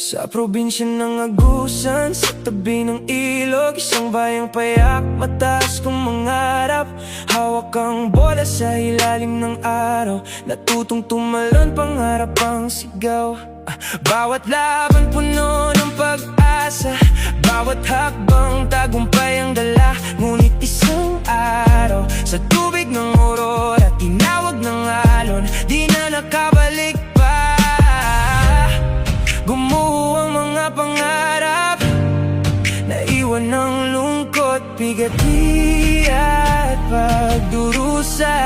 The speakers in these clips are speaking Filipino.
Sa probinsya ng Agusan, sa tabi ng ilog, isang bayang payak, mataas kong mangarap. Hawak ang bola sa ilalim ng araw, natutong tumalon, pangarap ang sigaw. Bawat laban puno ng pag-asa, bawat hakbang tagumpay ang dala. Ngunit isang araw, sa tubig ng aurora, tinawag ng alon, di na nakabalik pa. Gumuho ang mga pangarap, naiwan ng lungkot, bigati at pagdurusa.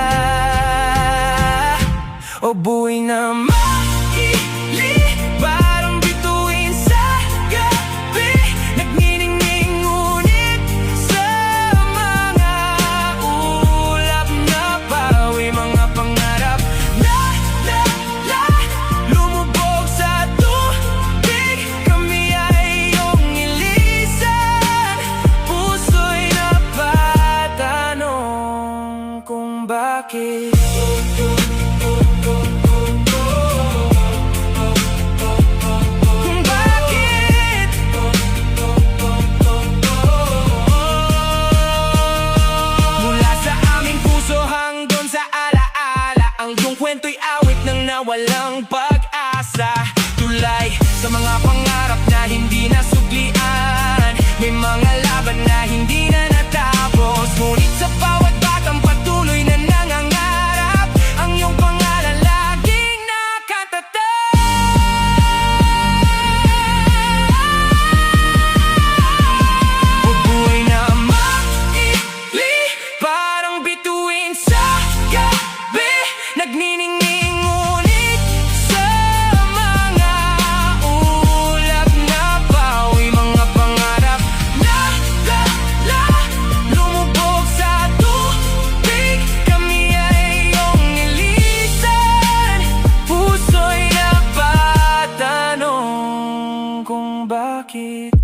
O buhay na maili, parang bituin sa gabi, nagniningning ngunit sa mga ulap na pawi. Mga pangarap na lumubog sa tubig, kami ay iyong ilisan. Puso'y napatanong kung bakit. Kwento'y awit ng nawalang pag-asa, tulay sa mga pangarap na hindi nasuklian. May mga laban na hindi na natapos, ngunit sa bawat batang patuloy na nangangarap, ang iyong pangalan laging nakatatak. O buhay na maili, parang bituin sa gabi, nagniningning ngunit sa mga ulap na pawi. Mga pangarap na lumubog sa tubig, kami ay iyong ilisan. Puso'y napatanong kung bakit.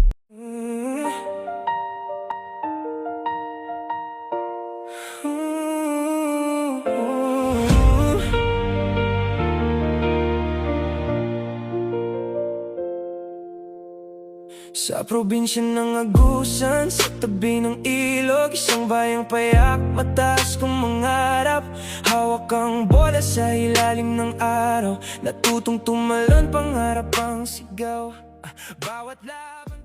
Sa probinsya ng Agusan, sa tabi ng ilog, isang bayang payak, mataas kong mangarap. Hawak ang bola sa ilalim ng araw, natutong tumalon, pangarap ang sigaw. Bawat laban